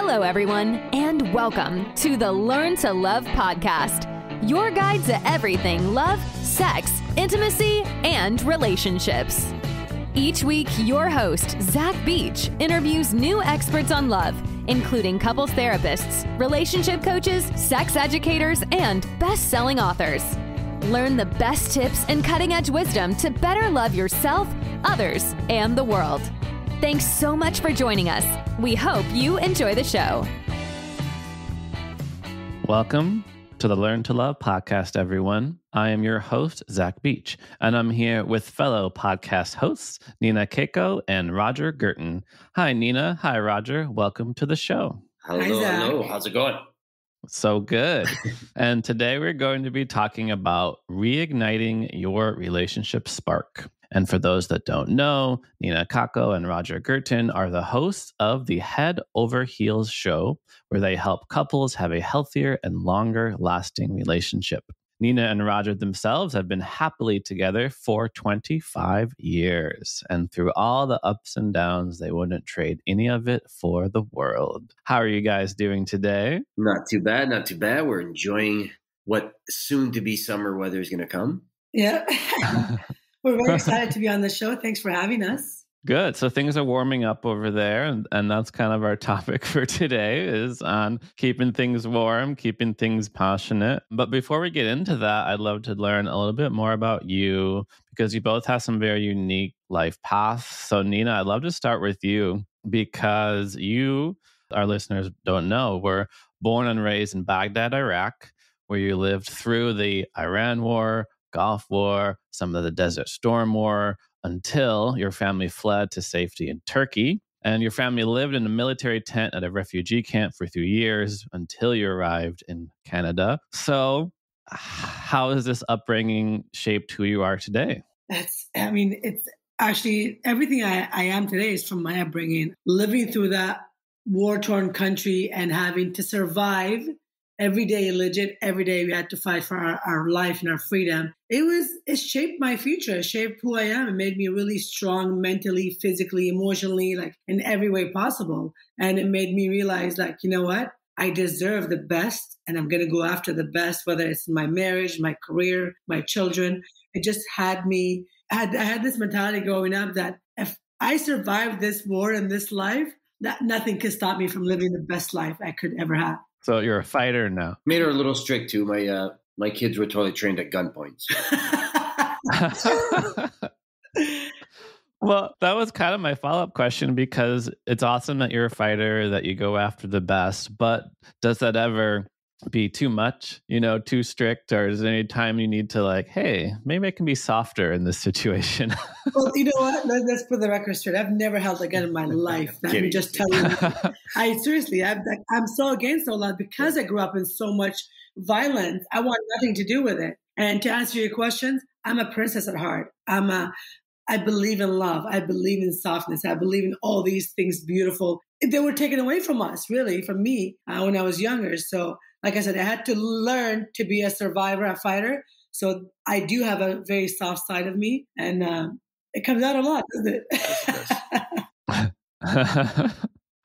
Hello, everyone, and welcome to the Learn to Love podcast, your guide to everything love, sex, intimacy, and relationships. Each week, your host, Zach Beach, interviews new experts on love, including couples therapists, relationship coaches, sex educators, and best-selling authors. Learn the best tips and cutting-edge wisdom to better love yourself, others, and the world. Thanks so much for joining us. We hope you enjoy the show. Welcome to the Learn to Love podcast, everyone. I am your host, Zach Beach, and I'm here with fellow podcast hosts, Nina Kako and Roger Guertin. Hi, Nina. Hi, Roger. Welcome to the show. Hello. How's it going? So good. And today we're going to be talking about reigniting your relationship spark. And for those that don't know, Nina Kako and Roger Guertin are the hosts of the Head Over Heels show, where they help couples have a healthier and longer lasting relationship. Nina and Roger themselves have been happily together for 25 years. And through all the ups and downs, they wouldn't trade any of it for the world. How are you guys doing today? Not too bad. We're enjoying what soon to be summer weather is going to come. Yeah. We're very excited to be on the show. Thanks for having us. Good. So things are warming up over there. And that's kind of our topic for today is on keeping things warm, keeping things passionate. But before we get into that, I'd love to learn a little bit more about you because you both have some very unique life paths. So Nina, I'd love to start with you because you, our listeners don't know, were born and raised in Baghdad, Iraq, where you lived through the Iran War, Gulf War, some of the Desert Storm War, until your family fled to safety in Turkey. And your family lived in a military tent at a refugee camp for 3 years until you arrived in Canada. So how has this upbringing shaped who you are today? It's actually everything I am today is from my upbringing. Living through that war-torn country and having to survive every day, every day we had to fight for our life and our freedom. It shaped my future. It shaped who I am. It made me really strong mentally, physically, emotionally, like in every way possible. And it made me realize, like, you know what? I deserve the best and I'm going to go after the best, whether it's my marriage, my career, my children. It just had me, I had this mentality growing up that if I survived this war and this life, that nothing could stop me from living the best life I could ever have. So you're a fighter now. Made her a little strict too. My kids were totally trained at gunpoint. Well, that was kind of my follow-up question because it's awesome that you're a fighter, that you go after the best, but does that ever be too much, too strict, or is there any time you need to like, hey, maybe I can be softer in this situation? Well, you know what? Let's put the record straight. I've never held a gun in my life. I'm just telling you. I'm so against all that because I grew up in so much violence. I want nothing to do with it. And to answer your questions, I'm a princess at heart. I believe in love. I believe in softness. I believe in all these things beautiful. They were taken away from us, really, from me when I was younger. So like I said, I had to learn to be a survivor, a fighter. So I do have a very soft side of me. And it comes out a lot, doesn't it?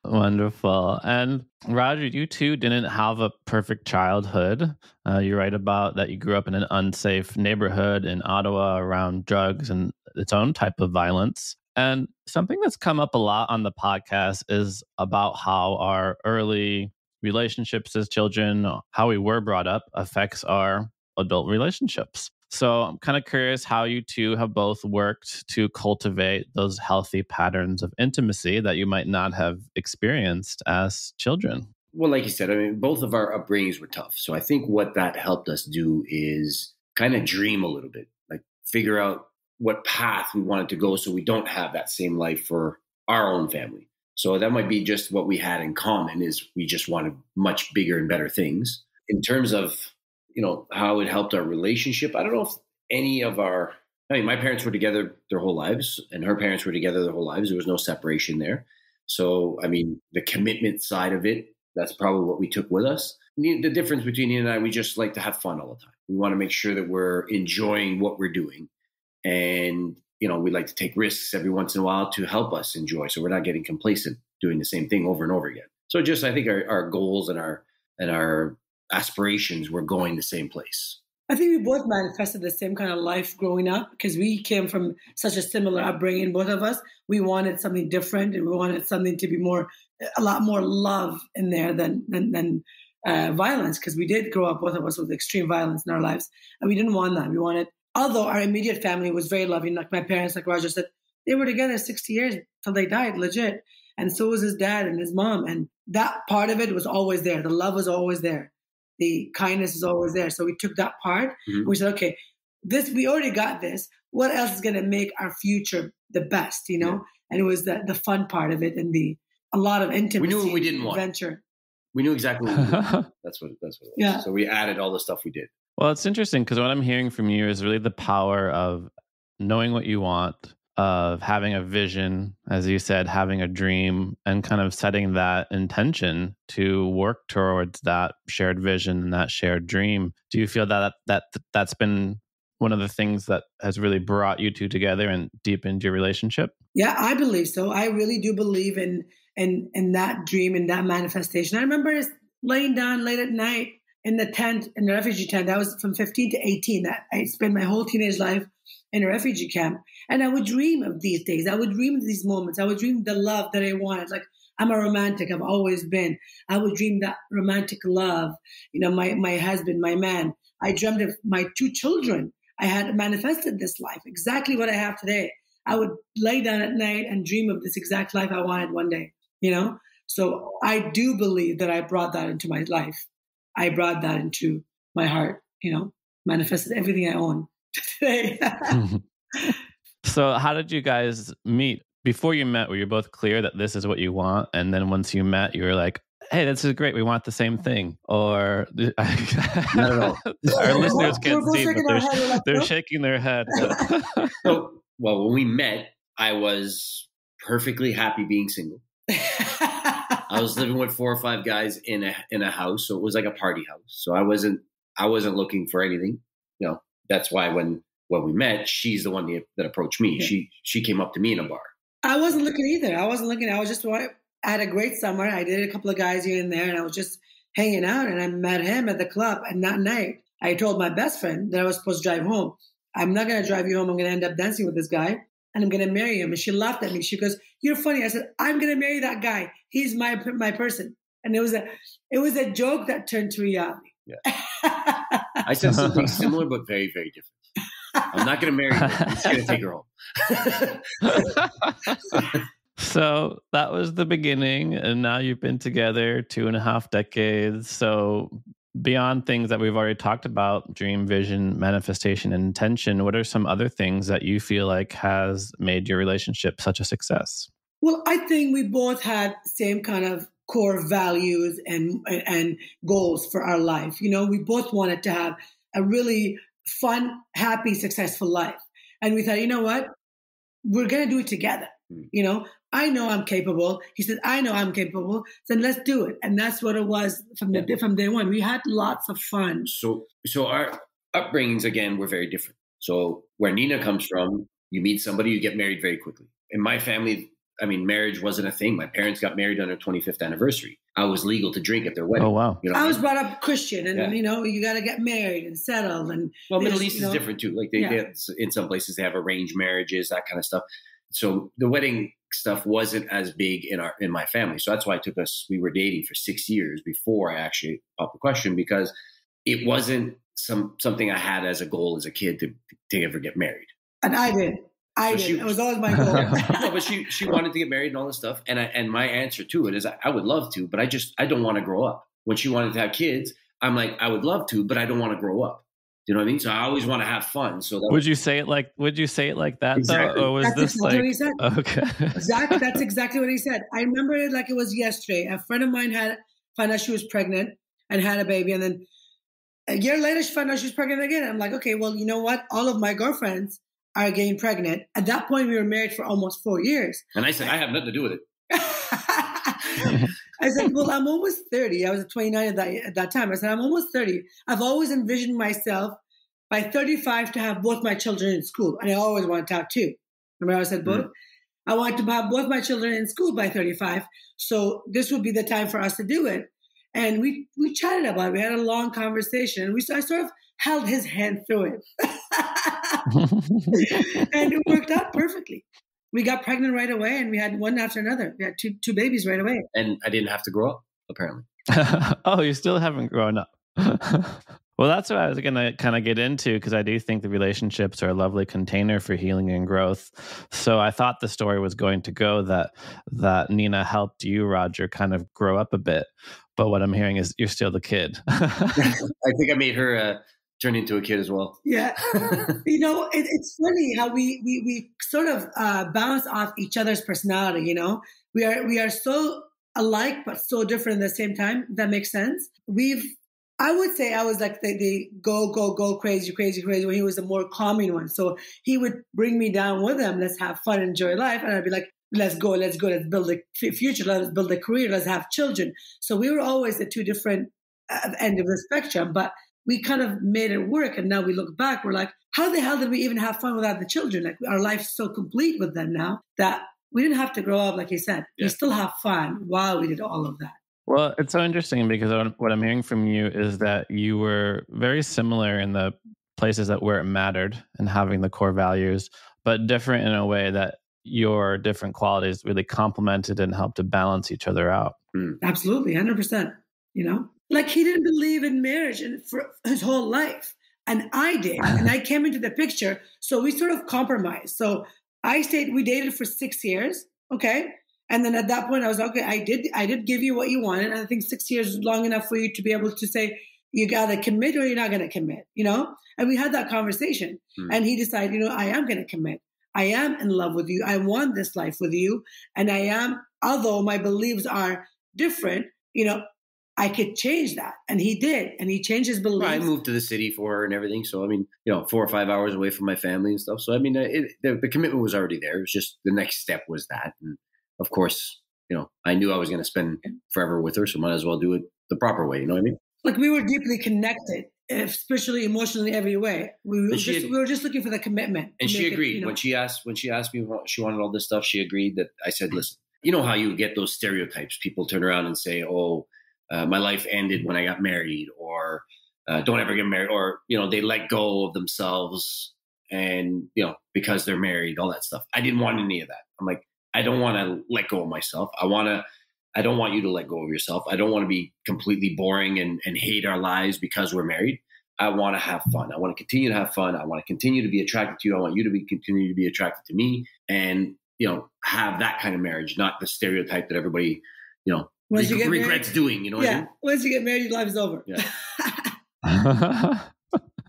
Wonderful. And Roger, you too didn't have a perfect childhood. You write about that you grew up in an unsafe neighborhood in Ottawa around drugs and its own type of violence. And something that's come up a lot on the podcast is about how our early relationships as children, how we were brought up, affects our adult relationships. So I'm kind of curious how you two have both worked to cultivate those healthy patterns of intimacy that you might not have experienced as children. Well, like you said, both of our upbringings were tough. So I think what that helped us do is kind of dream a little bit, like figure out what path we wanted to go so we don't have that same life for our own family. So that might be just what we had in common is we just wanted much bigger and better things. In terms of, how it helped our relationship, I don't know if any of my parents were together their whole lives and her parents were together their whole lives. There was no separation there. So, the commitment side of it, that's probably what we took with us. The difference between you and I, we just like to have fun all the time. We want to make sure that we're enjoying what we're doing. And, we like to take risks every once in a while to help us enjoy. So we're not getting complacent doing the same thing over and over again. So just, I think our goals and our aspirations were going the same place. I think we both manifested the same kind of life growing up because we came from such a similar upbringing, both of us. We wanted something different, and we wanted something to be a lot more love in there than violence, because we did grow up, both of us, with extreme violence in our lives. And we didn't want that. We wanted, although our immediate family was very loving, like my parents, like Roger said, they were together 60 years till they died, legit. And so was his dad and his mom. And that part of it was always there. The love was always there. The kindness is always there. So we took that part. Mm-hmm. We said, okay, we already got this. What else is going to make our future the best, you know? Yeah. And it was the fun part of it, and a lot of intimacy. We knew what we didn't want. Adventure. We knew exactly what we did. That's what it was. Yeah. So we added all the stuff we did. Well, it's interesting because what I'm hearing from you is really the power of knowing what you want, of having a vision, as you said, having a dream, and kind of setting that intention to work towards that shared vision and that shared dream. Do you feel that's been one of the things that has really brought you two together and deepened your relationship? Yeah, I believe so. I really do believe in that dream and that manifestation. I remember laying down late at night in the refugee tent. That was from 15 to 18. That I spent my whole teenage life in a refugee camp. And I would dream of these days. I would dream of these moments. I would dream the love that I wanted. Like, I'm a romantic. I've always been. I would dream that romantic love. You know, my husband, my man. I dreamed of my 2 children. I had manifested this life, exactly what I have today. I would lay down at night and dream of this exact life I wanted one day, you know? So I do believe that I brought that into my life. I brought that into my heart, you know, manifested everything I own today. So how did you guys meet? Before you met, were you both clear that this is what you want? And then once you met, you were like, hey, this is great. We want the same thing. Or not at all. Our listeners can't see, but they're shaking their head. So, well, when we met, I was perfectly happy being single. I was living with 4 or 5 guys in a house, so it was like a party house. So I wasn't looking for anything. You know, that's why when we met, she's the one that approached me. Yeah. She came up to me in a bar. I wasn't looking either. I wasn't looking. I was just I had a great summer. I dated a couple of guys here and there, and I was just hanging out. And I met him at the club. And that night, I told my best friend that I was supposed to drive home. I'm not going to drive you home. I'm going to end up dancing with this guy, and I'm going to marry him. And she laughed at me. She goes, "You're funny." I said, "I'm going to marry that guy. He's my person." And it was a joke that turned to reality. Yeah. I said something similar, but very, very different. I'm not going to marry her. I'm just going to take her home. So that was the beginning. And now you've been together 2.5 decades. So beyond things that we've already talked about, dream, vision, manifestation, and intention, what are some other things that you feel like has made your relationship such a success? Well, I think we both had same kind of core values and goals for our life. You know, we both wanted to have a really fun, happy, successful life. And we thought, you know what? We're going to do it together. You know, I know I'm capable. He said, I know I'm capable. Then let's do it. And that's what it was from day one. We had lots of fun. So our upbringings, again, were very different. So where Nina comes from, you meet somebody, you get married very quickly. In my family, I mean, marriage wasn't a thing. My parents got married on their 25th anniversary. I was legal to drink at their wedding. Oh, wow. You know, I was brought up Christian, and, you know, you got to get married and settled. And Middle East is different too. Like they get, in some places, they have arranged marriages, that kind of stuff. So the wedding stuff wasn't as big in my family. So that's why we were dating for 6 years before I actually popped the question, because it wasn't something I had as a goal as a kid to ever get married. And I did. It was always my goal. No, but she wanted to get married and all this stuff. And my answer to it is I would love to, but I don't want to grow up. When she wanted to have kids, I'm like, I would love to, but I don't want to grow up. Do you know what I mean? So I always want to have fun. So would you say it like that exactly. though? Or was that's this exactly what he said. Okay. Exactly. That's exactly what he said. I remember it like it was yesterday. A friend of mine found out she was pregnant and had a baby. And then a year later, she found out she was pregnant again. I'm like, okay, well, you know what? All of my girlfriends are getting pregnant. At that point, we were married for almost 4 years. And I said, I have nothing to do with it. I said, well, I'm almost 30. I was 29 at that time. I said, I'm almost 30. I've always envisioned myself by 35 to have both my children in school. And I always wanted to have 2. Remember I said both? I want to have both my children in school by 35. So this would be the time for us to do it. And we chatted about it. We had a long conversation. I sort of held his hand through it. And it worked out perfectly. We got pregnant right away, and we had one after another. We had two babies right away. And I didn't have to grow up, apparently. Oh, you still haven't grown up. Well, that's what I was going to kind of get into, because I do think the relationships are a lovely container for healing and growth. So I thought the story was going to go that Nina helped you, Roger, kind of grow up a bit. But what I'm hearing is you're still the kid. I think I made her turn into a kid as well. Yeah. It's funny how we sort of bounce off each other's personality, We are so alike, but so different at the same time. If that makes sense. I would say I was like the go, crazy when he was the more calming one. So he would bring me down with him. Let's have fun, enjoy life. And I'd be like, let's go, let's build a future, let's build a career, let's have children. So we were always at two different end of the spectrum, but we kind of made it work. And now we look back, we're like, how the hell did we even have fun without the children? Like our life's so complete with them now that we didn't have to grow up, like you said. Yeah. We still have fun while we did all of that. Well, it's so interesting because what I'm hearing from you is that you were very similar in the places where it mattered and having the core values, but different in a way that your different qualities really complemented and helped to balance each other out. Absolutely, 100%. Like he didn't believe in marriage for his whole life, and I did, and I came into the picture. So we sort of compromised. So we dated for 6 years, okay. And then at that point, I was okay. I did give you what you wanted. And I think 6 years is long enough for you to be able to say, you got to commit or you're not going to commit, And we had that conversation. And he decided, I am going to commit. I am in love with you. I want this life with you. And I am, although my beliefs are different, I could change that. And he did. And he changed his beliefs. I moved to the city for her and everything. So, 4 or 5 hours away from my family and stuff. So, the commitment was already there. It was just the next step was that. And of course, I knew I was going to spend forever with her. So might as well do it the proper way. You know what I mean? Like we were deeply connected, spiritually, emotionally, every way. We were just looking for the commitment. And she agreed. When she asked me what she wanted all this stuff, she agreed that I said, listen, you know how you get those stereotypes. People turn around and say, my life ended when I got married, or don't ever get married, or, they let go of themselves and, because they're married, all that stuff. I didn't want any of that. I'm like, I don't want to let go of myself. I don't want you to let go of yourself. I don't want to be completely boring and hate our lives because we're married. I want to have fun. I want to continue to have fun. I want to continue to be attracted to you. I want you to continue to be attracted to me, and, have that kind of marriage, not the stereotype that everybody, regrets doing, what I mean? Once you get married, life's over. Yeah.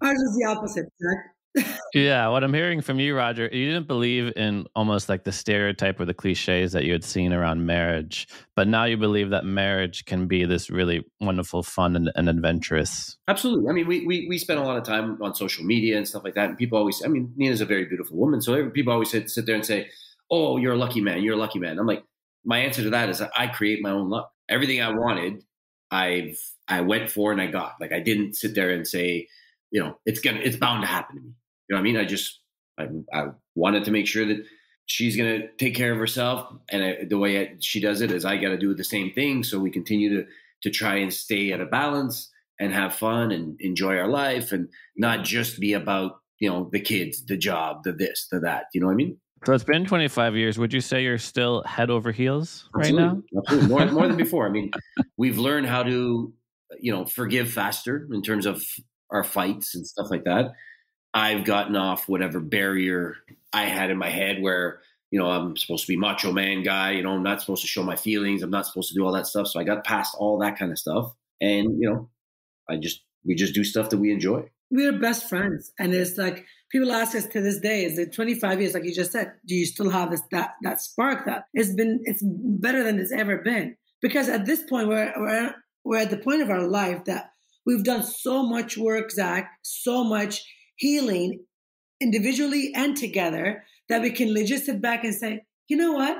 Ours is the opposite, Zach. Yeah, what I'm hearing from you, Roger, you didn't believe in almost like the stereotype or the cliches that you had seen around marriage, but now you believe that marriage can be this really wonderful, fun, and adventurous. Absolutely. We spend a lot of time on social media and stuff like that, and people always, Nina's a very beautiful woman, so people always sit there and say, oh, you're a lucky man, you're a lucky man. I'm like, my answer to that is I create my own luck. Everything I wanted, I went for and I got. Like I didn't sit there and say, it's bound to happen to me. You know what I mean? I wanted to make sure that she's going to take care of herself. And the way she does it is I got to do the same thing. So we continue to try and stay at a balance and have fun and enjoy our life and not just be about, the kids, the job, the this, the that. You know what I mean? So it's been 25 years. Would you say you're still head over heels right now? Absolutely. More than before. We've learned how to, forgive faster in terms of our fights and stuff like that. I've gotten off whatever barrier I had in my head where, I'm supposed to be macho man guy, I'm not supposed to show my feelings. I'm not supposed to do all that stuff. So I got past all that kind of stuff. And, we just do stuff that we enjoy. We're best friends. And it's like, people ask us to this day, is it 25 years, like you just said, do you still have that spark that it's better than it's ever been? Because at this point, we're at the point of our life that we've done so much work, Zach, so much healing individually and together that we can legit sit back and say, you know what?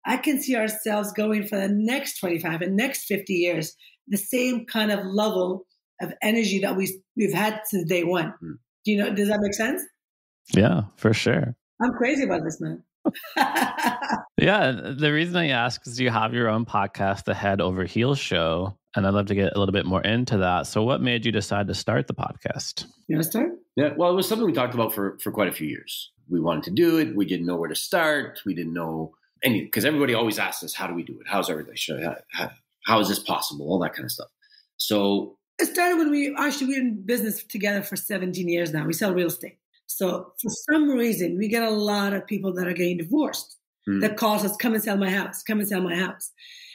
I can see ourselves going for the next 25 and next 50 years, the same kind of level of energy that we've had since day one. Does that make sense? Yeah, for sure. I'm crazy about this, man. Yeah, the reason I ask is you have your own podcast, the Head Over Heels Show, and I'd love to get a little bit more into that. So what made you decide to start the podcast? You want to start? Yeah, well, it was something we talked about for quite a few years. We wanted to do it. We didn't know where to start. We didn't know any, because everybody always asks us, how do we do it? How's our relationship? How is this possible? All that kind of stuff. So it started when we're in business together for 17 years now. We sell real estate. So for some reason, we get a lot of people that are getting divorced that calls us, come and sell my house, come and sell my house.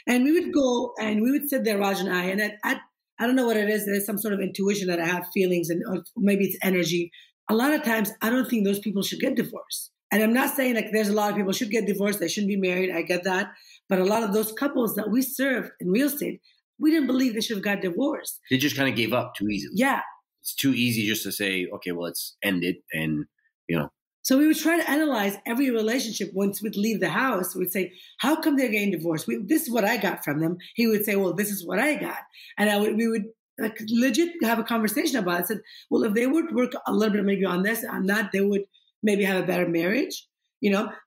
And we would go and we would sit there, Raj and I don't know what it is. There's some sort of intuition that I have feelings or maybe it's energy. A lot of times, I don't think those people should get divorced. And I'm not saying like there's a lot of people should get divorced. They shouldn't be married. I get that. But a lot of those couples that we served in real estate, we didn't believe they should have got divorced. They just kind of gave up too easily. Yeah. It's too easy just to say, okay, well, let's end it. And, So we would try to analyze every relationship once we'd leave the house. We'd say, how come they're getting divorced? This is what I got from them. He would say, well, this is what I got. And we would like, legit have a conversation about it. I said, well, if they would work a little bit maybe on this, on that, they would maybe have a better marriage,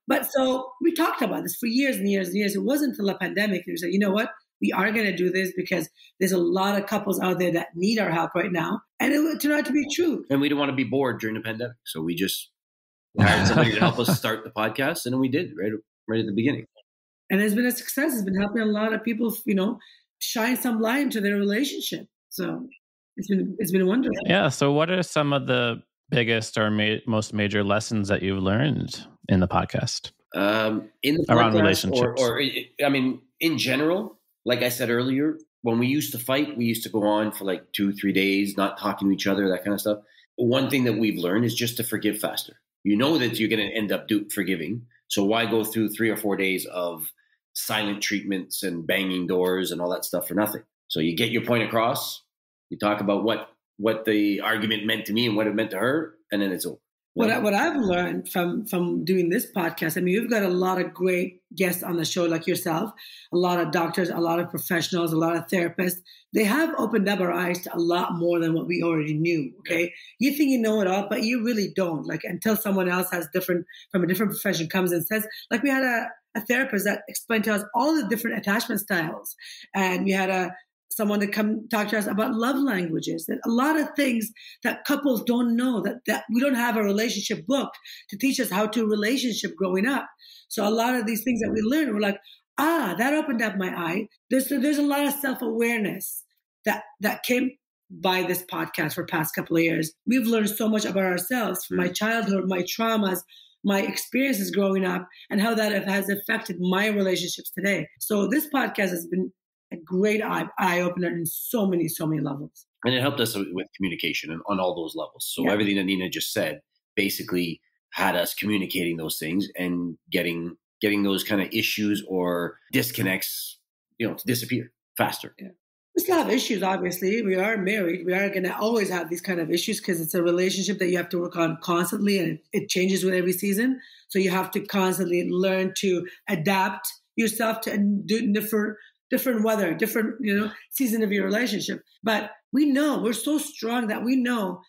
But so we talked about this for years and years and years. It wasn't until the pandemic that we said, you know what? We are going to do this because there's a lot of couples out there that need our help right now. And it turned out to be true. And we didn't want to be bored during the pandemic. So we just hired somebody to help us start the podcast. And then we did right at the beginning. And it's been a success. It's been helping a lot of people, shine some light into their relationship. So it's been wonderful. Yeah. So what are some of the biggest or most major lessons that you've learned in the podcast? In the around podcast, relationships? or in general, like I said earlier, when we used to fight, we used to go on for like 2-3 days, not talking to each other, that kind of stuff. One thing that we've learned is just to forgive faster. You know that you're going to end up forgiving. So why go through 3 or 4 days of silent treatments and banging doors and all that stuff for nothing? So you get your point across. You talk about what the argument meant to me and what it meant to her, and then it's over. What I've learned from doing this podcast, we've got a lot of great guests on the show like yourself, a lot of doctors, a lot of professionals, a lot of therapists. They have opened up our eyes to a lot more than what we already knew, okay? You think you know it all, but you really don't. Like until someone else from a different profession comes and says, like we had a therapist that explained to us all the different attachment styles. And we had someone to come talk to us about love languages, and a lot of things that couples don't know, that we don't have a relationship book to teach us how to relationship growing up. So a lot of these things that we learned, we're like, that opened up my eye. There's a lot of self-awareness that came by this podcast for the past couple of years. We've learned so much about ourselves, from my childhood, my traumas, my experiences growing up, and how that has affected my relationships today. So this podcast has been a great eye opener in so many levels. And it helped us with communication and on all those levels. So everything that Nina just said basically had us communicating those things and getting those kind of issues or disconnects, to disappear faster. Yeah. We still have issues, obviously. We are married. We are going to always have these kind of issues because it's a relationship that you have to work on constantly, and it changes with every season. So you have to constantly learn to adapt yourself to different weather, different, season of your relationship. But we know we're so strong that we know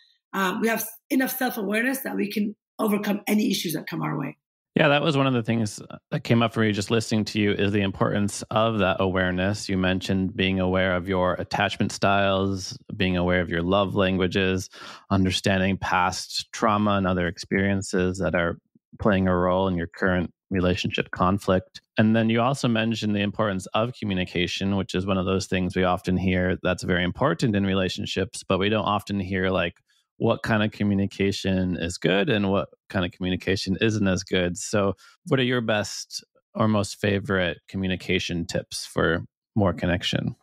we have enough self-awareness that we can overcome any issues that come our way. Yeah, that was one of the things that came up for me just listening to you, is the importance of that awareness. You mentioned being aware of your attachment styles, being aware of your love languages, understanding past trauma and other experiences that are playing a role in your current relationship conflict. And then you also mentioned the importance of communication, which is one of those things we often hear that's very important in relationships, but we don't often hear like what kind of communication is good and what kind of communication isn't as good. So what are your best or most favorite communication tips for more connection?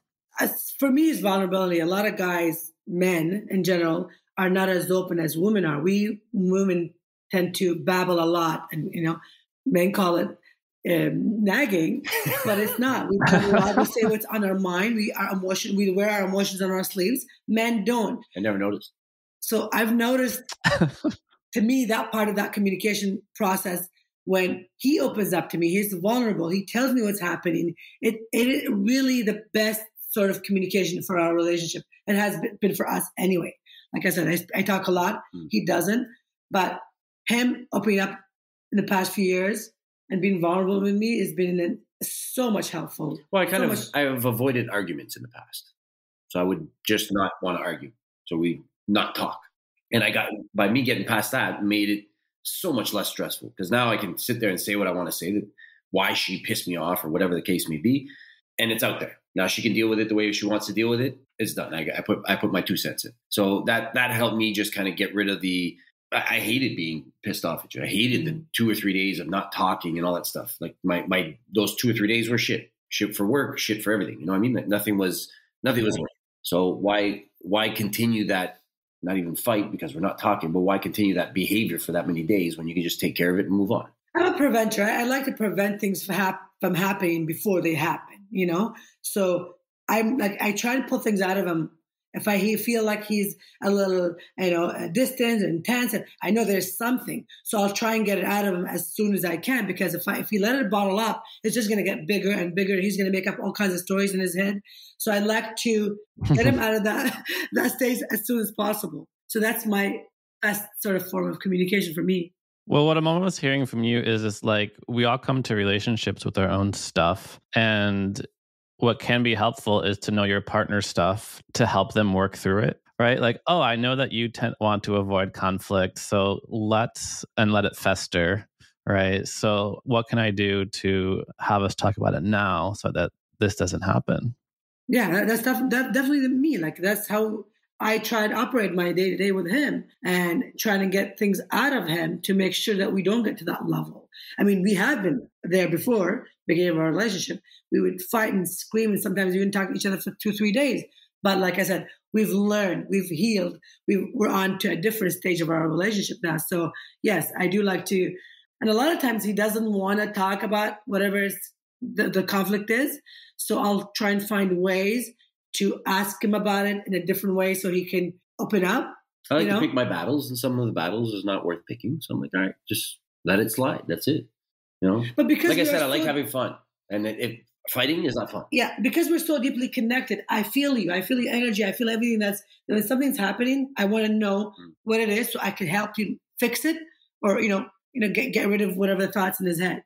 For me, it's vulnerability. A lot of guys, men in general, are not as open as women are. We women tend to babble a lot, and men call it nagging, but it's not. We say what's on our mind. We wear our emotions on our sleeves. Men don't. I never noticed. So I've noticed, to me, that part of that communication process, when he opens up to me, he's vulnerable. He tells me what's happening. It is really the best sort of communication for our relationship. It has been for us anyway. Like I said, I talk a lot. He doesn't. But him opening up in the past few years and being vulnerable with me has been so much helpful. Well, I have avoided arguments in the past. So I would just not want to argue. So we not talk. And by me getting past that, made it so much less stressful, because now I can sit there and say what I want to say, that why she pissed me off or whatever the case may be. And it's out there. Now she can deal with it the way she wants to deal with it. It's done. I put my 2 cents in. So that helped me just kind of get rid of I hated being pissed off at you. I hated the 2 or 3 days of not talking and all that stuff. Like those 2 or 3 days were shit for work, shit for everything. You know what I mean? Like nothing was working. So why continue that? Not even fight because we're not talking, but why continue that behavior for that many days when you can just take care of it and move on? I'm a preventer. I like to prevent things from happening before they happen, you know? So I try to pull things out of him. If I feel like he's a little, distant and intense, and I know there's something, so I'll try and get it out of him as soon as I can, because if he let it bottle up, it's just going to get bigger and bigger. He's going to make up all kinds of stories in his head. So I'd like to get him out of that stage as soon as possible. So that's my best sort of form of communication for me. Well, what I'm almost hearing from you is it's like we all come to relationships with our own stuff, and what can be helpful is to know your partner's stuff to help them work through it, right? Like, oh, I know that you want to avoid conflict, so let it fester, right? So what can I do to have us talk about it now so that this doesn't happen? Yeah, that's definitely me. Like, that's how I try to operate my day-to-day with him, and trying to get things out of him to make sure that we don't get to that level. I mean, we have been there before, beginning of our relationship. We would fight and scream, and sometimes we wouldn't talk to each other for 2-3 days. But like I said, we've learned, we've healed, we're on to a different stage of our relationship now. So yes, I do like to, and a lot of times he doesn't want to talk about whatever the conflict is. So I'll try and find ways to ask him about it in a different way so he can open up. I like to pick my battles, and some of the battles is not worth picking. So I'm like, all right, just let it slide. That's it. You know? But because, like I said, I like having fun. And if fighting is not fun. Yeah, because we're so deeply connected. I feel you. I feel your energy. I feel everything when something's happening, I want to know what it is so I can help you fix it, or, get rid of whatever the thoughts in his head.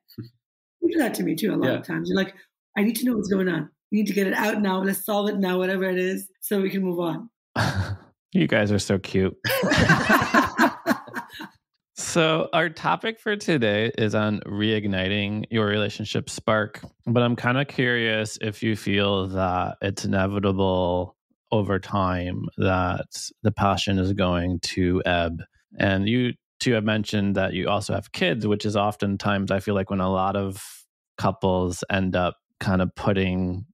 You do that to me too a lot of times. You're like, I need to know what's going on. We need to get it out now. Let's solve it now, whatever it is, so we can move on. You guys are so cute. So our topic for today is on reigniting your relationship spark. But I'm kind of curious if you feel that it's inevitable over time that the passion is going to ebb. And you two have mentioned that you also have kids, which is oftentimes, I feel like, when a lot of couples end up kind of putting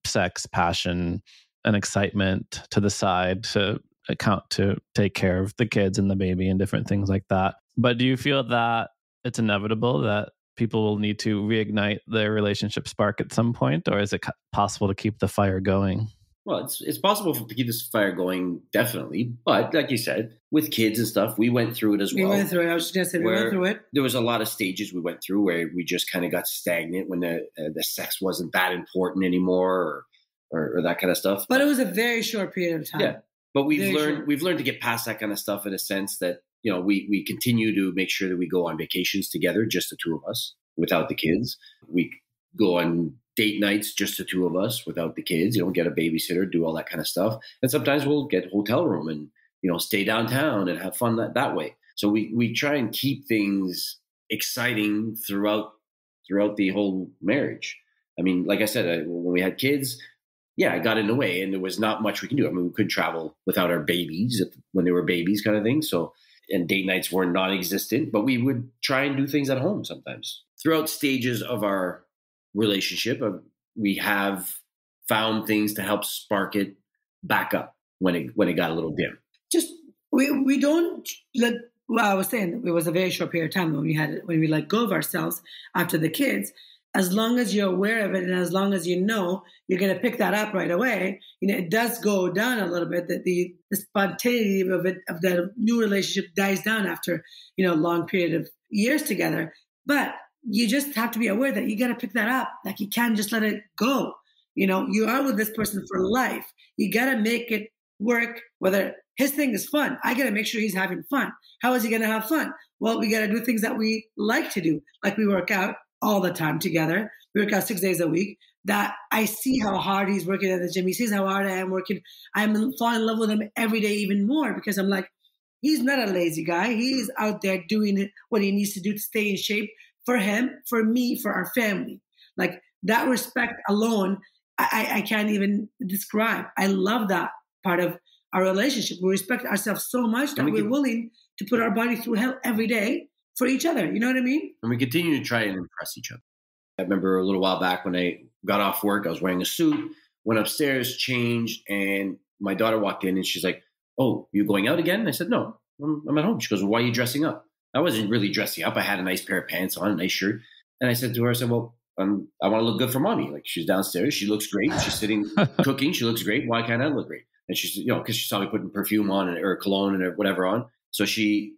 sex, passion, and excitement to the side to account to take care of the kids and the baby and different things like that. But do you feel that it's inevitable that people will need to reignite their relationship spark at some point, or is it possible to keep the fire going? Well, it's possible to keep this fire going, definitely. But like you said, with kids and stuff, we went through it as well. We went through it. I was just going to say, we went through it. There was a lot of stages we went through where we just kind of got stagnant when the sex wasn't that important anymore, or that kind of stuff. But it was a very short period of time. Yeah. But we've learned to get past that kind of stuff, in a sense that, we continue to make sure that we go on vacations together, just the two of us, without the kids. We go on date nights, just the two of us, without the kids. Get a babysitter, do all that kind of stuff. And sometimes we'll get a hotel room and, stay downtown and have fun that way. So we try and keep things exciting throughout the whole marriage. I mean, like I said, when we had kids, I got in the way, and there was not much we can do. I mean, we couldn't travel without our babies when they were babies, kind of thing. So, and date nights were non-existent, but we would try and do things at home sometimes. Throughout stages of our relationship, we have found things to help spark it back up when it got a little dim. Just we don't let. Well, I was saying it was a very short period of time when we let go of ourselves after the kids. As long as you're aware of it, and as long as you know you're going to pick that up right away, it does go down a little bit. That the spontaneity of the new relationship dies down after a long period of years together. But you just have to be aware that you got to pick that up. Like, you can't just let it go. You are with this person for life. You got to make it work. Whether his thing is fun, I got to make sure he's having fun. How is he going to have fun? Well, we got to do things that we like to do, like we work out. all the time together. We work out 6 days a week. That I see how hard he's working at the gym. He sees how hard I am working. I'm falling in love with him every day even more because I'm like, he's not a lazy guy. He's out there doing what he needs to do to stay in shape for him, for me, for our family. Like that respect alone, I can't even describe. I love that part of our relationship. We respect ourselves so much that we're willing to put our body through hell every day for each other. You know what I mean? And we continue to try and impress each other. I remember a little while back when I got off work, I was wearing a suit, went upstairs, changed, and my daughter walked in and she's like, "Oh, you going out again?" And I said, "No, I'm at home." She goes, "Well, why are you dressing up?" I wasn't really dressing up. I had a nice pair of pants on, a nice shirt. And I said to her, I said, "Well, I want to look good for mommy. Like she's downstairs. She looks great. She's sitting cooking. She looks great. Why can't I look great?" And she's, because she saw me putting perfume on or cologne or whatever on. So she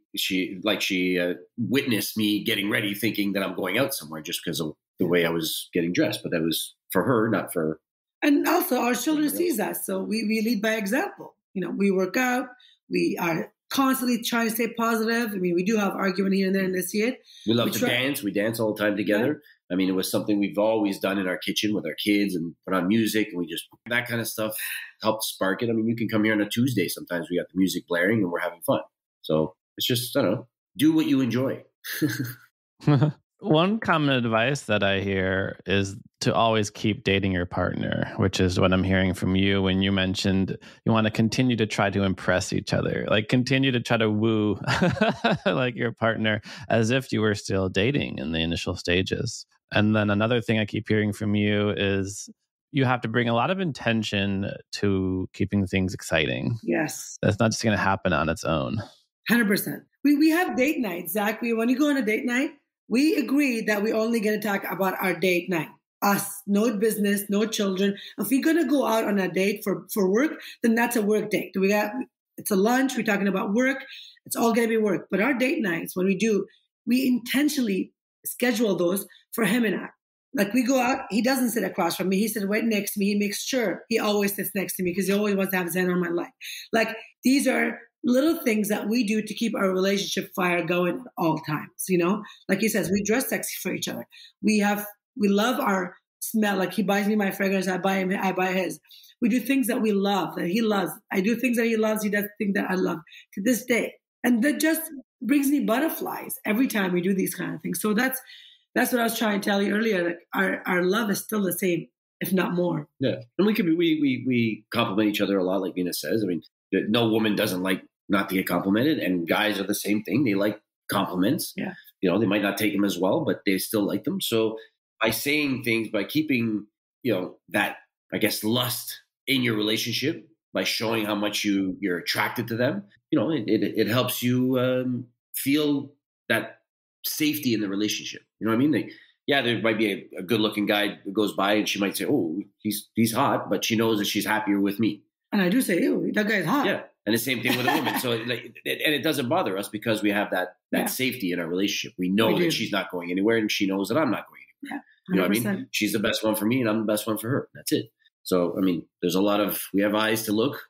witnessed me getting ready thinking that I'm going out somewhere just because of the way I was getting dressed. But that was for her, not for. And also our children sees that. So we lead by example. We work out. We are constantly trying to stay positive. I mean, we do have argument here and there and they see it. We love to dance. We dance all the time together. Yeah. I mean, it was something we've always done in our kitchen with our kids and put on music. And that kind of stuff helped spark it. I mean, you can come here on a Tuesday. Sometimes we got the music blaring and we're having fun. So it's just, I don't know, do what you enjoy. One common advice that I hear is to always keep dating your partner, which is what I'm hearing from you when you mentioned you want to continue to try to impress each other, like continue to try to woo like your partner as if you were still dating in the initial stages. And then another thing I keep hearing from you is you have to bring a lot of intention to keeping things exciting. Yes. That's not just going to happen on its own. 100%. We have date nights, Zach. When you go on a date night, we agreed that we're only going to talk about our date night. Us, no business, no children. If we're going to go out on a date for work, then that's a work date. It's a lunch. We're talking about work. It's all going to be work. But our date nights, when we do, we intentionally schedule those for him and I. Like we go out, he doesn't sit across from me. He sits right next to me. He makes sure he always sits next to me because he always wants to have his hand on my leg. Like these are little things that we do to keep our relationship fire going at all times, Like he says, we dress sexy for each other. We love our smell. Like he buys me my fragrance, I buy his. We do things that we love, that he loves. I do things that he loves. He does things that I love to this day. And that just brings me butterflies every time we do these kind of things. So that's what I was trying to tell you earlier. Like our love is still the same, if not more. Yeah. And we compliment each other a lot, like Nina says. I mean, no woman doesn't like not to get complimented, and guys are the same thing. They like compliments. Yeah. They might not take them as well, but they still like them. So by saying things, by keeping, that, I guess, lust in your relationship, by showing how much you're attracted to them, it helps you feel that safety in the relationship. You know what I mean? There might be a good looking guy who goes by and she might say, "Oh, he's hot," but she knows that she's happier with me. And I do say, "Ew, that guy's hot." Yeah. And the same thing with a woman. So, and it doesn't bother us because we have that safety in our relationship. We know that she's not going anywhere, and she knows that I'm not going anywhere. Yeah, you know what I mean? She's the best one for me, and I'm the best one for her. That's it. So, I mean, there's we have eyes to look.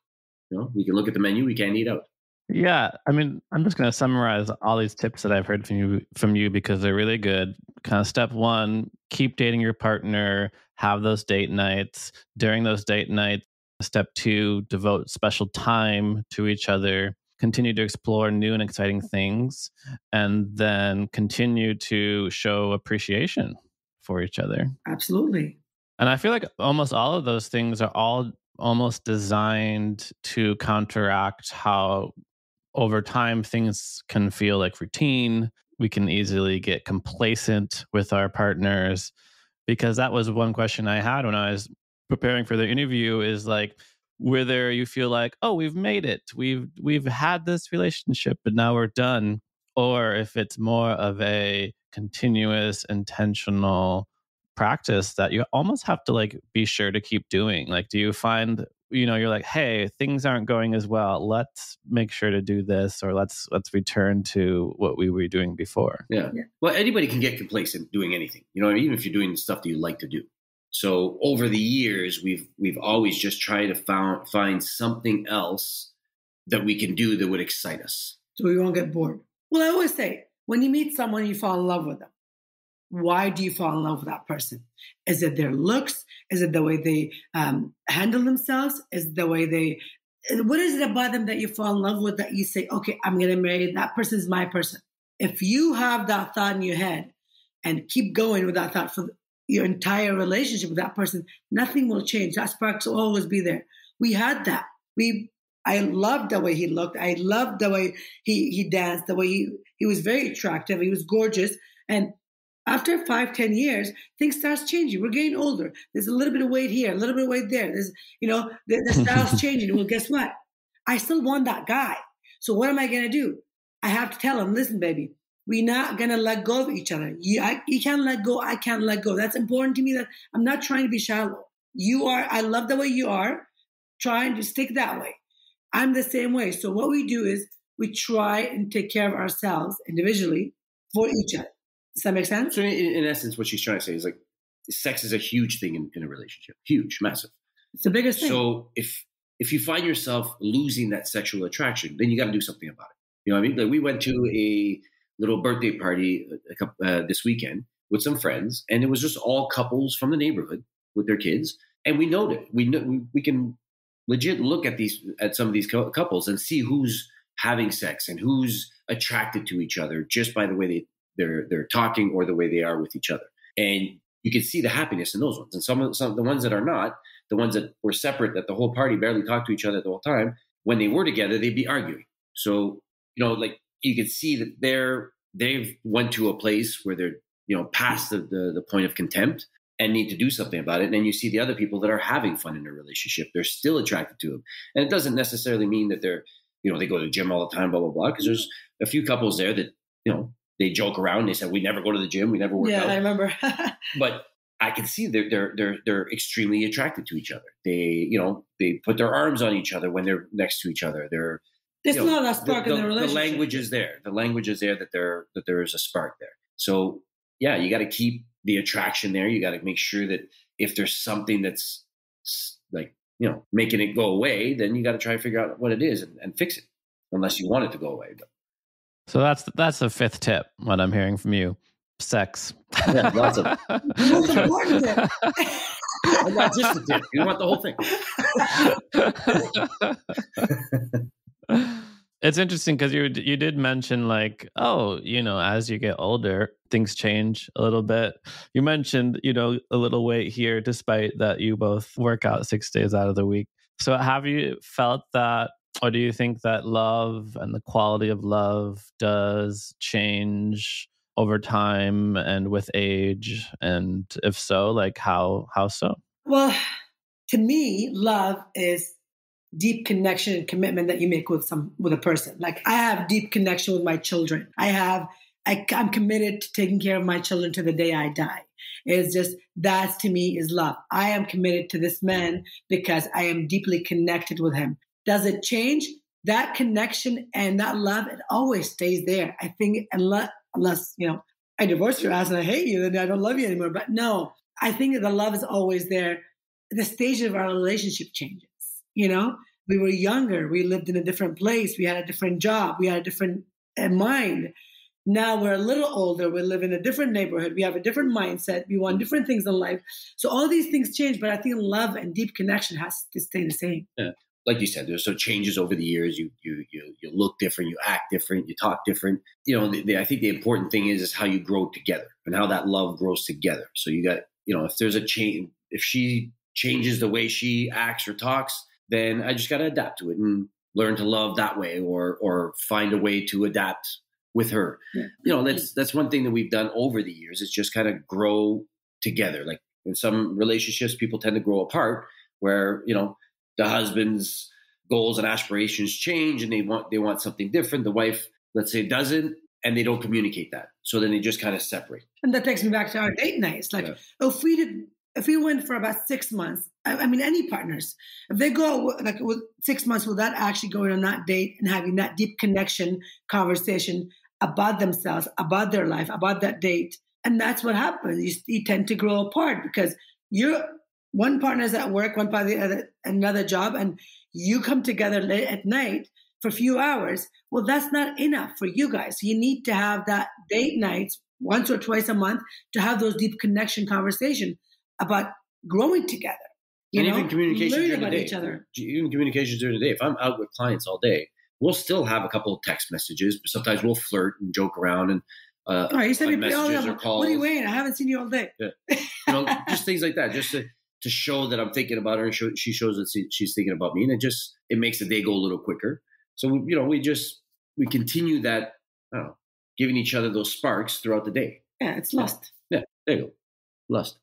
We can look at the menu. We can't eat out. Yeah, I mean, I'm just going to summarize all these tips that I've heard from you because they're really good. Kind of step one: keep dating your partner. Have those date nights. During those date nights, step two: devote special time to each other. Continue to explore new and exciting things, and then continue to show appreciation for each other. Absolutely. And I feel like almost all of those things are all almost designed to counteract how over time things can feel like routine. We can easily get complacent with our partners, because that was one question I had when I was preparing for the interview, is like, whether you feel like, oh, we've made it, we've had this relationship, but now we're done, or if it's more of a continuous, intentional practice that you almost have to like be sure to keep doing. Like, do you find, you're like, hey, things aren't going as well, let's make sure to do this, or let's return to what we were doing before? Yeah. Well, anybody can get complacent doing anything, even if you're doing the stuff that you like to do. So over the years, we've always just tried to find something else that we can do that would excite us. So we won't get bored. Well, I always say, when you meet someone, you fall in love with them. why do you fall in love with that person? Is it their looks? Is it the way they handle themselves? Is it the way what is it about them that you fall in love with that you say, okay, I'm going to marry that person is my person? If you have that thought in your head and keep going with that thought for your entire relationship with that person, nothing will change. That spark will always be there. We had that. I loved the way he looked. I loved the way he danced, the way he was very attractive. He was gorgeous. And after 5-10 years, things starts changing. We're getting older. There's a little bit of weight here, a little bit of weight there. There's, the style's changing. Well, guess what? I still want that guy. So what am I going to do? I have to tell him, listen, baby, we're not going to let go of each other. You can't let go. I can't let go. That's important to me. That I'm not trying to be shallow. I love the way you are. Trying to stick that way. I'm the same way. So what we do is we try and take care of ourselves individually for each other. Does that make sense? So in essence, what she's trying to say is like, sex is a huge thing in a relationship. Huge, massive. It's the biggest thing. So if you find yourself losing that sexual attraction, then you got to do something about it. You know what I mean? Like we went to a little birthday party this weekend with some friends, and it was just all couples from the neighborhood with their kids. And we noted, we can legit look at some of these couples and see who's having sex and who's attracted to each other just by the way they're talking or the way they are with each other. And you can see the happiness in those ones. And some of the ones that are not, the ones that were separate, that the whole party barely talked to each other the whole time, when they were together, they'd be arguing. So, like you can see that they've went to a place where they're, past the point of contempt and need to do something about it. And then you see the other people that are having fun in their relationship. They're still attracted to them. And it doesn't necessarily mean that they're, they go to the gym all the time, blah, blah, blah. Because there's a few couples there that, they joke around. They said, we never go to the gym. We never work out. Yeah, I remember. But I can see they're extremely attracted to each other. They put their arms on each other when they're next to each other. There's not a spark in the relationship. The language is there. The language is there that there is a spark there. So yeah, you got to keep the attraction there. You got to make sure that if there's something that's like, making it go away, then you got to try to figure out what it is and fix it, unless you want it to go away. But. So that's the fifth tip, what I'm hearing from you. Sex. Yeah, lots of most important tip. And not just the tip. You want the whole thing. It's interesting because you did mention like, as you get older, things change a little bit. You mentioned, a little weight here, despite that you both work out 6 days out of the week. So have you felt that, or do you think that love and the quality of love does change over time and with age? And if so, like how so? Well, to me, love is deep connection and commitment that you make with a person. Like I have deep connection with my children. I'm committed to taking care of my children to the day I die. It's just, that to me is love. I am committed to this man because I am deeply connected with him. Does it change? That connection and that love, it always stays there. I think unless I divorce your ass and I hate you, then I don't love you anymore. But no, I think that the love is always there. The stage of our relationship changes. We were younger. We lived in a different place. We had a different job. We had a different mind. Now we're a little older. We live in a different neighborhood. We have a different mindset. We want different things in life. So all these things change, but I think love and deep connection has to stay the same. Yeah. Like you said, there's some changes over the years. You look different, you act different, you talk different. I think the important thing is how you grow together and how that love grows together. So you got, if there's a change, if she changes the way she acts or talks, then I just got to adapt to it and learn to love that way, or find a way to adapt with her. Yeah. That's one thing that we've done over the years, is just kind of grow together. Like in some relationships, people tend to grow apart, where the husband's goals and aspirations change, and they want something different. The wife, let's say, doesn't, and they don't communicate that. So then they just kind of separate. And that takes me back to our date nights. Like if we went for about 6 months, I mean, any partners, if they go like with 6 months without actually going on that date and having that deep connection conversation about themselves, about their life, about that date, and that's what happens. You tend to grow apart because one partner's at work, one partner another job, and you come together late at night for a few hours. Well, that's not enough for you guys. You need to have that date nights once or twice a month to have those deep connection conversation about growing together. Even communication learn during about the day. each other. Even communications during the day. If I'm out with clients all day, we'll still have a couple of text messages. But sometimes we'll flirt and joke around and You send me messages or calls. What are you waiting? I haven't seen you all day. Yeah. Just things like that, just to show that I'm thinking about her, and she shows that she's thinking about me, and it makes the day go a little quicker. So we continue that, giving each other those sparks throughout the day. Yeah, it's lust. Yeah, there you go, lust.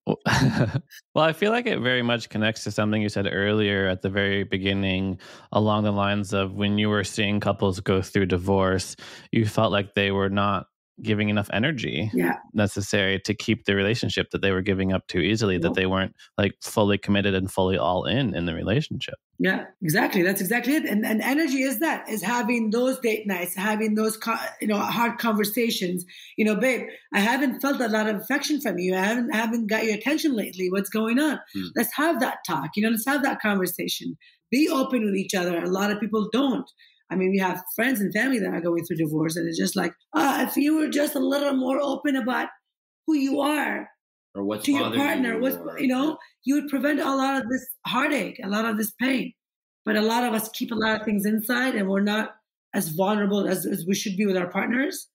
Well, I feel like it very much connects to something you said earlier at the very beginning, along the lines of when you were seeing couples go through divorce, you felt like they were not giving enough energy necessary to keep the relationship, that they were giving up too easily, that they weren't like fully committed and fully all in the relationship. Yeah, exactly. That's exactly it. And energy is having those date nights, having those, hard conversations. Babe, I haven't felt a lot of affection from you. I haven't got your attention lately. What's going on? Let's have that talk. Let's have that conversation. Be open with each other. A lot of people don't. I mean, we have friends and family that are going through divorce, and it's just like, if you were just a little more open about who you are, or what's to your partner, you would prevent a lot of this heartache, a lot of this pain. But a lot of us keep a lot of things inside, and we're not as vulnerable as we should be with our partners.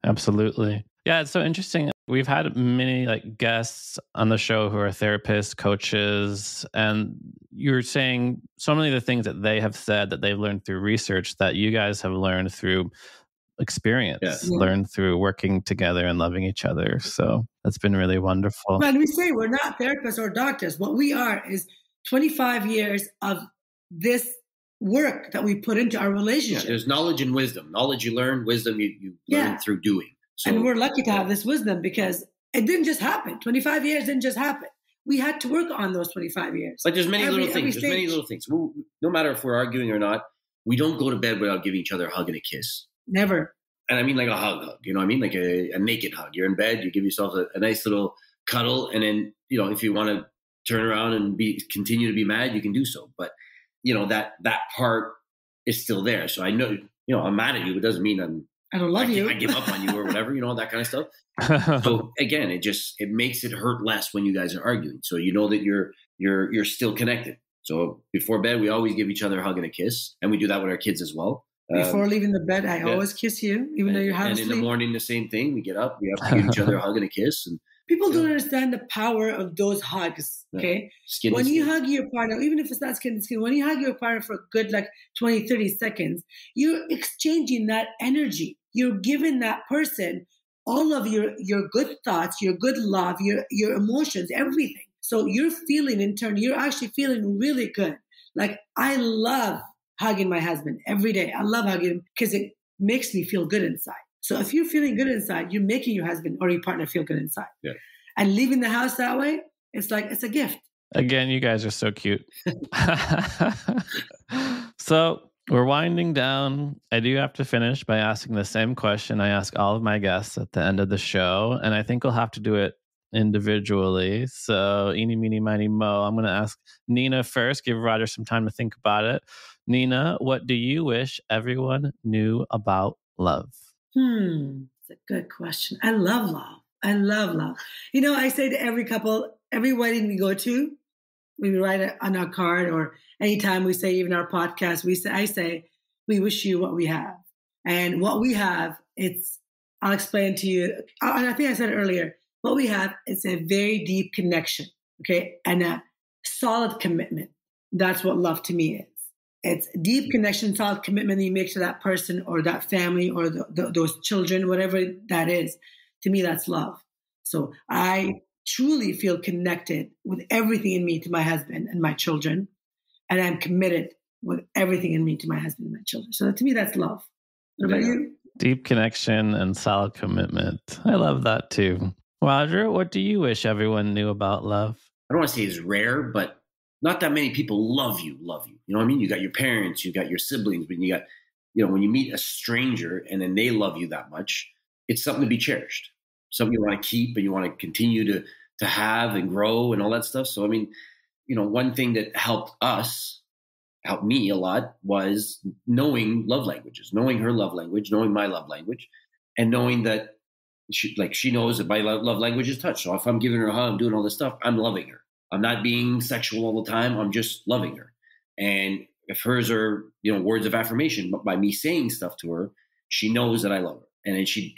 Absolutely. Yeah, it's so interesting. We've had many guests on the show who are therapists, coaches, and you're saying so many of the things that they have said that they've learned through research that you guys have learned through experience, learned through working together and loving each other. So that's been really wonderful. But we say we're not therapists or doctors. What we are is 25 years of this work that we put into our relationship. Yeah, there's knowledge and wisdom. Knowledge you learn, wisdom you learn through doing. So, and we're lucky to have this wisdom because it didn't just happen. 25 years didn't just happen. We had to work on those 25 years. Like there's many little things. There's many little things. No matter if we're arguing or not, we don't go to bed without giving each other a hug and a kiss. Never. And I mean like a hug. You know what I mean? Like a naked hug. You're in bed, you give yourself a nice little cuddle. And then, if you want to turn around and continue to be mad, you can do so. But, that part is still there. So I know, I'm mad at you. It doesn't mean I don't love you. I give up on you or whatever, that kind of stuff. So again, it makes it hurt less when you guys are arguing. So you know that you're still connected. So before bed, we always give each other a hug and a kiss, and we do that with our kids as well. Before leaving the bed, I always kiss you, even though you're half asleep. And in the morning, the same thing. We get up, we have to give each other a hug and a kiss. And people don't understand the power of those hugs. Okay, when you hug your partner, even if it's not skin to skin, when you hug your partner for a good 20, 30 seconds, you're exchanging that energy. You're giving that person all of your good thoughts, your good love, your emotions, everything. So you're feeling in turn, you're actually feeling really good. Like I love hugging my husband every day. I love hugging him because it makes me feel good inside. So if you're feeling good inside, you're making your husband or your partner feel good inside. Yeah. And leaving the house that way, it's a gift. Again, you guys are so cute. So we're winding down. I do have to finish by asking the same question I ask all of my guests at the end of the show. And I think we'll have to do it individually. So eeny, meeny, miny, mo. I'm going to ask Nina first, give Roger some time to think about it. Nina, what do you wish everyone knew about love? It's a good question. I love love. I love love. I say to every couple, every wedding we go to, we write it on our card, or anytime we say, even our podcast, I say, we wish you what we have. And what we have, I'll explain to you. And I think I said it earlier, what we have is a very deep connection, okay? And a solid commitment. That's what love to me is. It's deep connection, solid commitment that you make to that person or that family or those children, whatever that is. To me, that's love. So I truly feel connected with everything in me to my husband and my children. And I'm committed with everything in me to my husband and my children. So to me, that's love. What about you? Deep connection and solid commitment. I love that too. Roger, what do you wish everyone knew about love? I don't want to say it's rare, but not that many people love you. You know what I mean? You got your parents, you got your siblings, but you got, when you meet a stranger and then they love you that much, it's something to be cherished. Something you want to keep and you want to continue to have and grow and all that stuff. So, I mean, one thing that helped me a lot was knowing love languages, knowing her love language, knowing my love language. and knowing that she knows that my love language is touch. So if I'm giving her a hug, I'm doing all this stuff, I'm loving her. I'm not being sexual all the time. I'm just loving her. And if hers are, words of affirmation, but by me saying stuff to her, she knows that I love her. And then she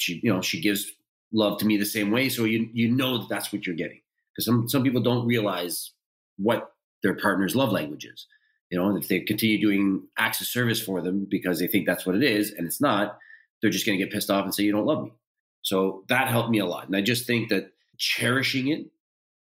gives love to me the same way. So you know that that's what you're getting. Because some people don't realize what their partner's love language is. If they continue doing acts of service for them because they think that's what it is, and it's not, they're just going to get pissed off and say, you don't love me. So that helped me a lot. And I just think that cherishing it,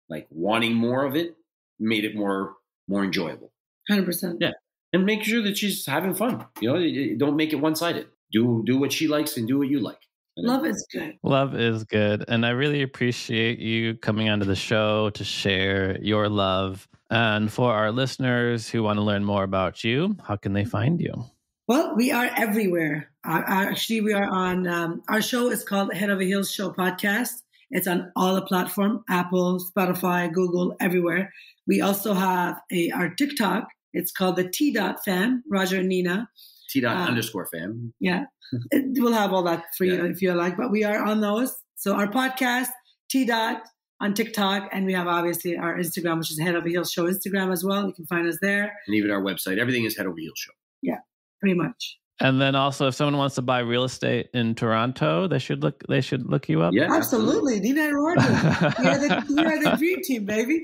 like wanting more of it, made it more enjoyable. 100%. Yeah. And make sure that she's having fun. Don't make it one-sided. Do what she likes and do what you like. Love is good. Love is good. And I really appreciate you coming onto the show to share your love. And for our listeners who want to learn more about you, how can they find you? Well, we are everywhere. Actually, we are on, our show is called Head Over Heels Show Podcast. It's on all the platforms, Apple, Spotify, Google, everywhere. We also have our TikTok. It's called the T.Fam, Roger and Nina. T._fam. Yeah. We'll have all that for you if you like, but we are on those. So our podcast, T. on TikTok, and we have obviously our Instagram, which is Head Over Heels Show Instagram as well. You can find us there. And even our website. Everything is Head Over Heels Show. Yeah, pretty much. And then also, if someone wants to buy real estate in Toronto, they should look you up. Yeah, absolutely. Nina and Roger. we are the dream team, baby.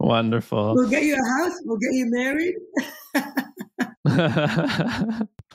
Wonderful. We'll get you a house. We'll get you married.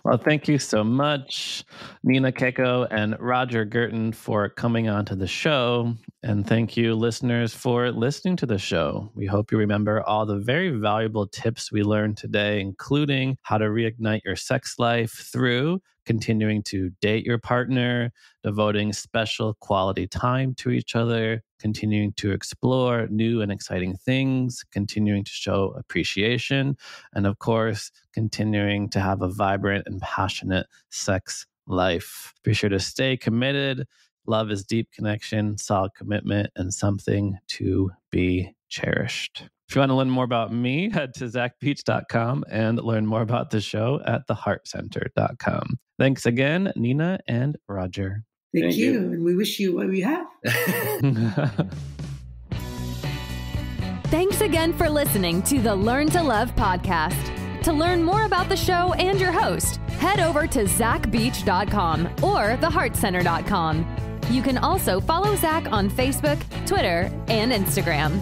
Well, thank you so much, Nina, Kako, and Roger Guertin, for coming on to the show. And thank you, listeners, for listening to the show. We hope you remember all the very valuable tips we learned today, including how to reignite your sex life through continuing to date your partner, devoting special quality time to each other, continuing to explore new and exciting things, continuing to show appreciation, and of course, continuing to have a vibrant and passionate sex life. Be sure to stay committed. Love is deep connection, solid commitment, and something to be cherished. If you want to learn more about me, head to zachbeach.com and learn more about the show at theheartcenter.com. Thanks again, Nina and Roger. Thank you. And we wish you what we have. Thanks again for listening to the Learn to Love podcast. To learn more about the show and your host, head over to zachbeach.com or theheartcenter.com. You can also follow Zach on Facebook, Twitter, and Instagram.